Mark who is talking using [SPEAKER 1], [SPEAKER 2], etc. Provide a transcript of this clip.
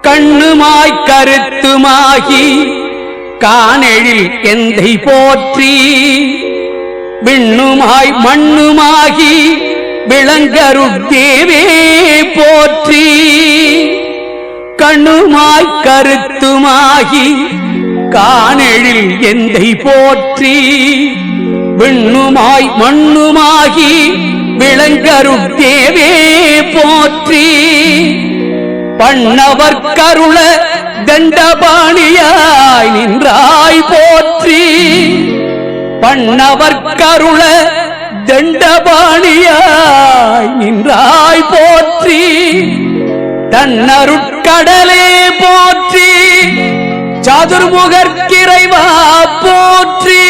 [SPEAKER 1] கண்ணுமாய் கருத்துமாகி காணெழில் எந்தை போற்றி விண்ணுமாய் மண்ணுமாகி விளங்கருட்தேவே போற்றி கண்ணுமாய் கருத்துமாகி காணெழில் எந்தை போற்றி விண்ணுமாய் மண்ணுமாகி விளங்கருட்தேவே போற்றி பண்ணவர் கருள தண்டபாணியாய் நின்றாய் போற்றி பண்ணவர் கருள தண்டபாணியாய் நின்றாய் போற்றி தன்னருட்கடலே போற்றி சதுர்முகர்க்கிறைவா போற்றி